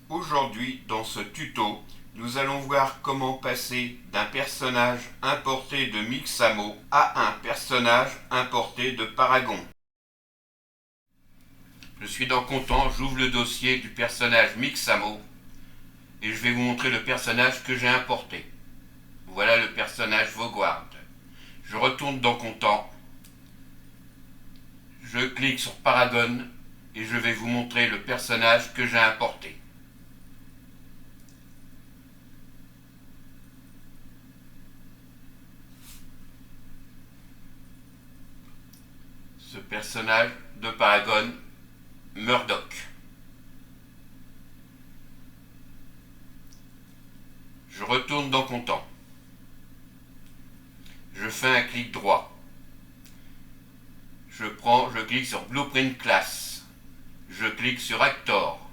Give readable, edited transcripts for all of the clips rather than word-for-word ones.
Aujourd'hui, dans ce tuto, nous allons voir comment passer d'un personnage importé de Mixamo à un personnage importé de Paragon. Je suis dans Content, j'ouvre le dossier du personnage Mixamo et je vais vous montrer le personnage que j'ai importé. Voilà le personnage Voguard. Je retourne dans Content, je clique sur Paragon et je vais vous montrer le personnage que j'ai importé. Ce personnage de Paragon, Murdoch. Je retourne dans Content. Je fais un clic droit. Je clique sur Blueprint Class. Je clique sur Actor.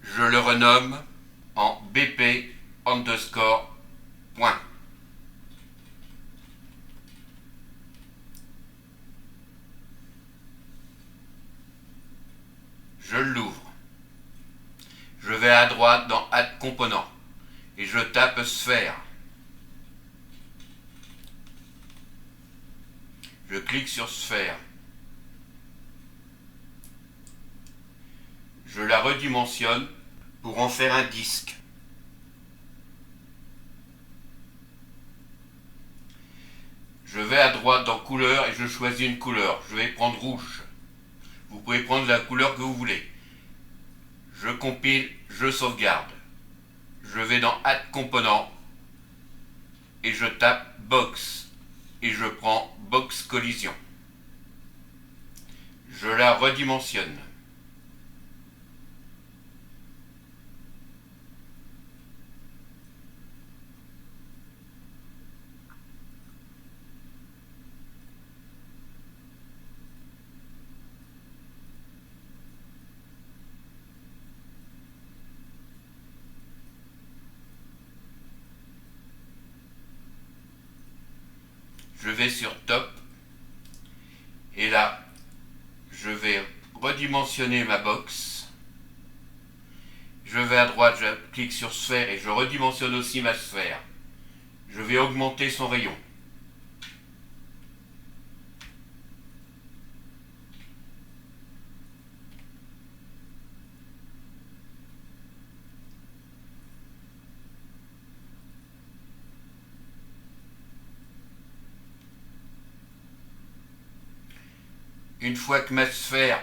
Je le renomme en BP underscore point. Je l'ouvre. Je vais à droite dans Add Component et je tape Sphère. Je clique sur Sphère. Je la redimensionne pour en faire un disque. Je vais à droite dans Couleur et je choisis une couleur. Je vais prendre rouge. Vous pouvez prendre la couleur que vous voulez. Je compile, je sauvegarde. Je vais dans Add Component et je tape Box et je prends Box Collision. Je la redimensionne. Je vais sur Top et là, je vais redimensionner ma box. Je vais à droite, je clique sur Sphère et je redimensionne aussi ma sphère. Je vais augmenter son rayon. Une fois que ma sphère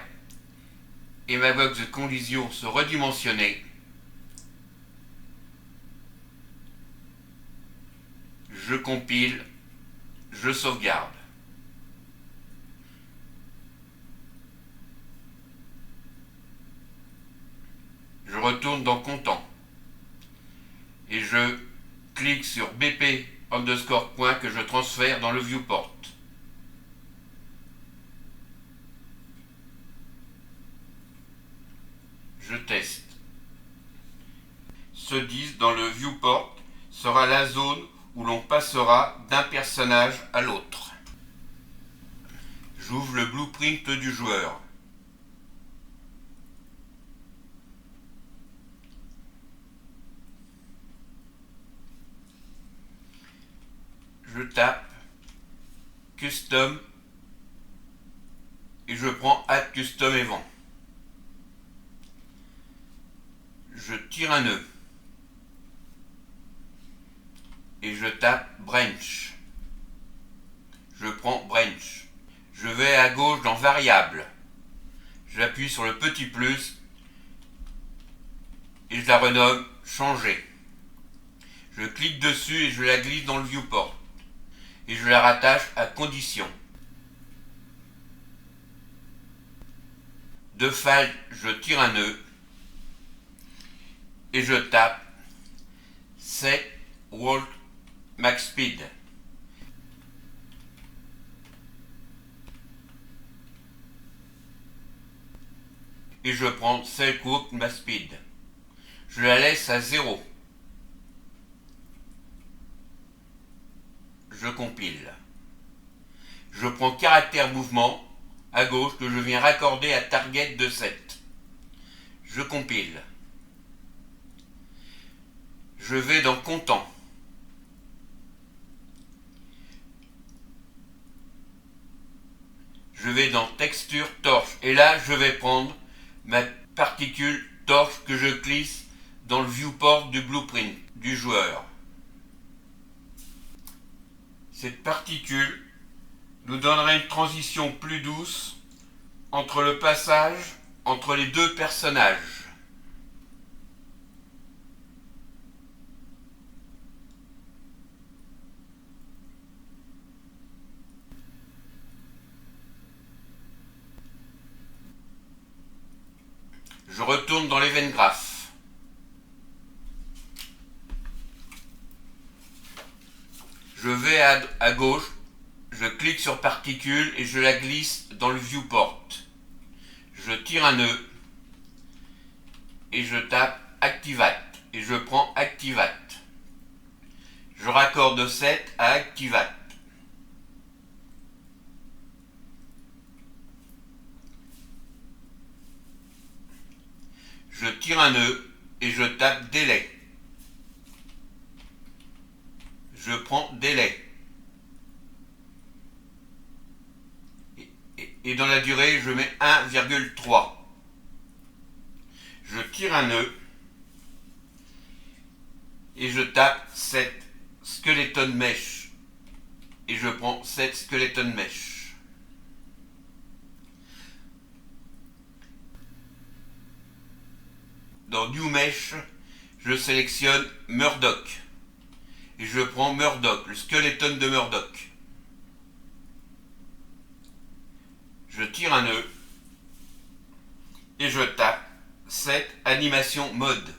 et ma box de collision sont redimensionnées, je compile, je sauvegarde. Je retourne dans Content et je clique sur BP underscore point que je transfère dans le viewport. Je teste. Ce disque dans le viewport sera la zone où l'on passera d'un personnage à l'autre. J'ouvre le blueprint du joueur. Je tape Custom et je prends Add Custom Event. Je tire un nœud et je tape Branch. Je prends Branch. Je vais à gauche dans Variable. J'appuie sur le petit plus et je la renomme Changer. Je clique dessus et je la glisse dans le viewport et je la rattache à Condition. De File, je tire un nœud et je tape Set Walk Max Speed. Et je prends Set Walk Max Speed. Je la laisse à 0. Je compile. Je prends caractère mouvement à gauche que je viens raccorder à target de 7. Je compile. Je vais dans Content. Je vais dans Texture torche. Et là, je vais prendre ma particule torche que je glisse dans le viewport du blueprint du joueur. Cette particule nous donnera une transition plus douce entre le passage entre les deux personnages. Je retourne dans l'Event Graph. Je vais à gauche, je clique sur particule et je la glisse dans le viewport. Je tire un nœud et je tape Activate et je prends Activate. Je raccorde 7 à Activate. Je tire un nœud et je tape Délai. Je prends Délai. Et dans la durée, je mets 1,3. Je tire un nœud et je tape 7 Skeleton Mesh. Et je prends 7 Skeleton Mesh. Dans New Mesh, je sélectionne Murdoch. Et je prends Murdoch, le skeleton de Murdoch. Je tire un nœud et je tape 7 animation mode.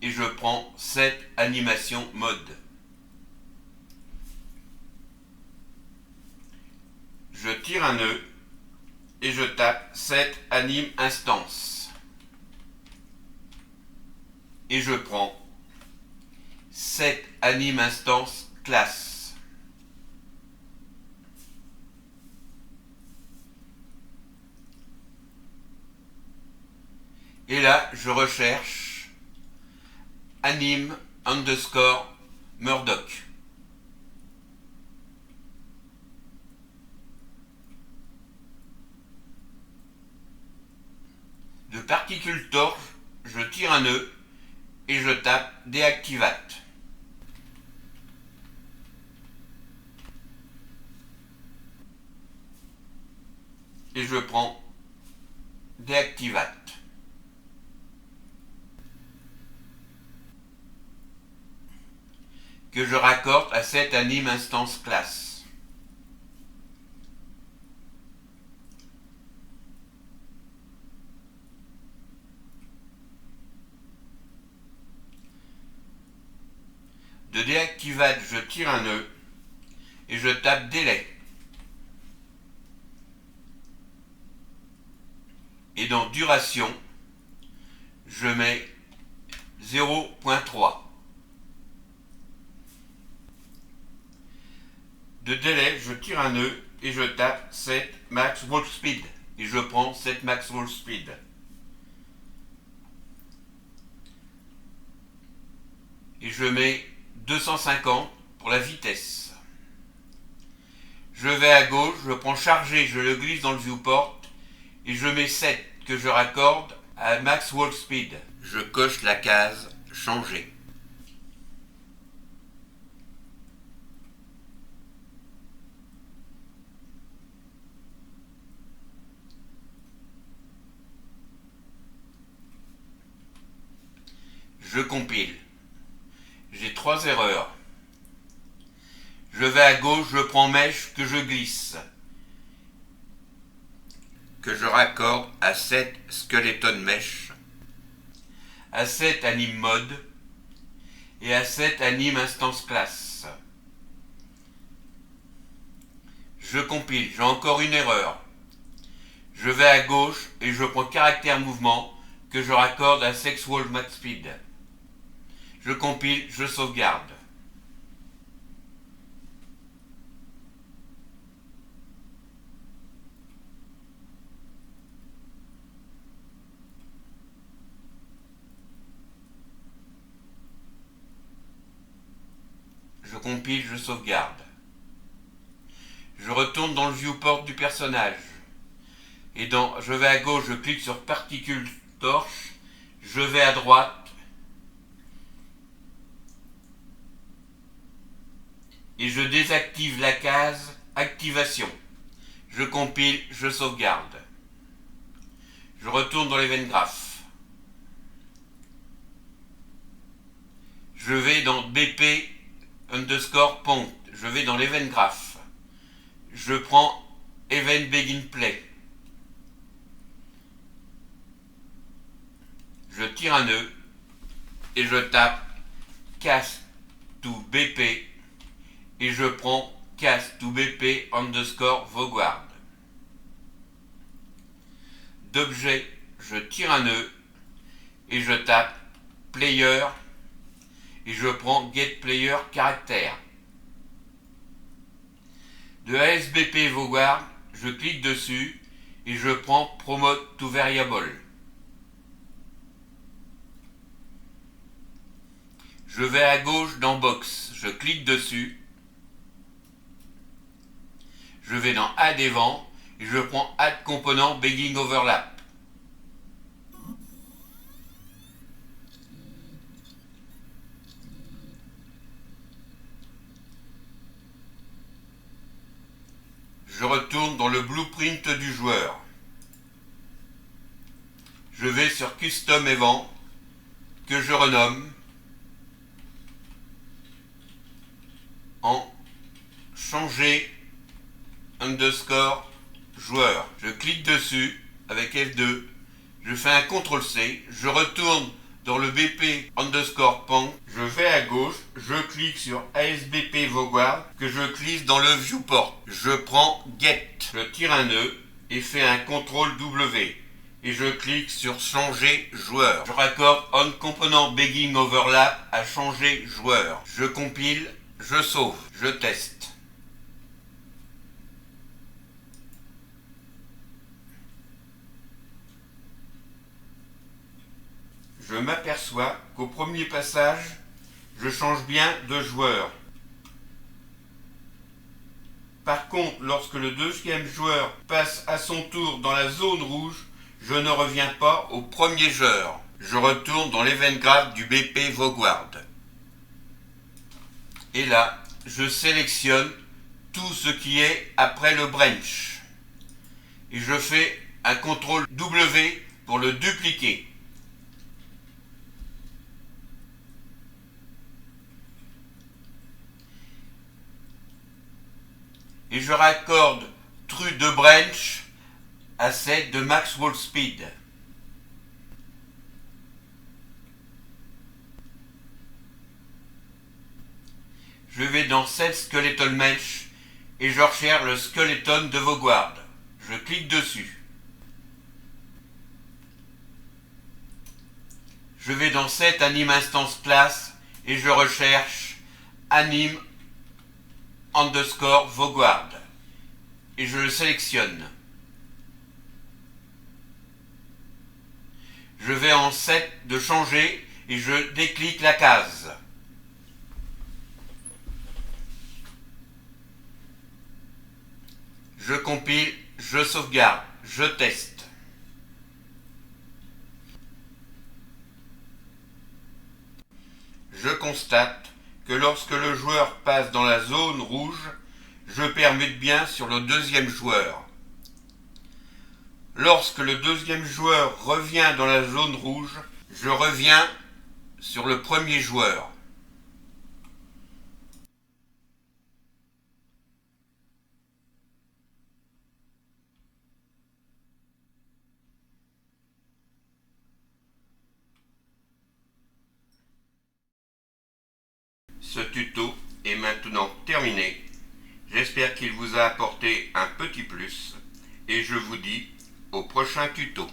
Et je prends 7 animation mode. Je tire un nœud et je tape 7 anime instance. Et je prends 7 anime instance classe. Et là, je recherche anime underscore Murdoch. De particule torche, je tire un nœud et je tape Deactivate. Et je prends Deactivate. Que je raccorde à cette anime instance classe. De Deactivate, je tire un nœud et je tape Délai. Et dans Duration, je mets 0.3. De délai, je tire un nœud et je tape 7 max warp speed. Et je prends 7 max warp speed. Et je mets 250 pour la vitesse. Je vais à gauche, je prends chargé, je le glisse dans le viewport et je mets 7 que je raccorde à max warp speed. Je coche la case changer. Je compile. J'ai 3 erreurs. Je vais à gauche, je prends mèche que je glisse. Que je raccorde à 7 skeleton mesh, à 7 anime mode et à 7 anime instance classe. Je compile, j'ai encore une erreur. Je vais à gauche et je prends caractère mouvement que je raccorde à sex wall max speed. Je compile, je sauvegarde. je compile, je sauvegarde. Je retourne dans le viewport du personnage. Et je vais à gauche, je clique sur particules torche. Je vais à droite. Et je désactive la case activation. Je compile, je sauvegarde. Je retourne dans l'event graph. Je vais dans BP underscore point. Je vais dans l'event graph. Je prends event begin play. Je tire un nœud et je tape cast to BP et je prends cast to BP underscore Voguard. D'objet, je tire un nœud et je tape player et je prends get player caractère. De ASBP Voguard, je clique dessus et je prends promote to variable. Je vais à gauche dans box, je clique dessus. Je vais dans add event et je prends add component begging overlap. Je retourne dans le blueprint du joueur. Je vais sur custom event que je renomme en changer underscore joueur. Je clique dessus avec F2, je fais un CTRL-C, je retourne dans le BP underscore point, je vais à gauche, je clique sur ASBP Voguard, que je clique dans le viewport. Je prends get, je tire un nœud et fais un CTRL-W. Et je clique sur changer joueur. Je raccorde on component begging overlap à changer joueur. Je compile, je sauve, je teste. Je m'aperçois qu'au premier passage, je change bien de joueur. Par contre, lorsque le deuxième joueur passe à son tour dans la zone rouge, je ne reviens pas au premier joueur. Je retourne dans l'event graph du BP Voguard. Et là, je sélectionne tout ce qui est après le branch. Et je fais un CTRL W pour le dupliquer. Et je raccorde true de branch à celle de max wall speed. Je vais dans set skeleton mesh et je recherche le skeleton de Voguard. Je clique dessus. Je vais dans set anime instance class et je recherche anime underscore Voguard et je le sélectionne. Je vais en set de changer et je déclique la case. Je compile, je sauvegarde, je teste. Je constate que lorsque le joueur passe dans la zone rouge, je permute bien sur le deuxième joueur. Lorsque le deuxième joueur revient dans la zone rouge, je reviens sur le premier joueur. Ce tuto est maintenant terminé. J'espère qu'il vous a apporté un petit plus et je vous dis au prochain tuto.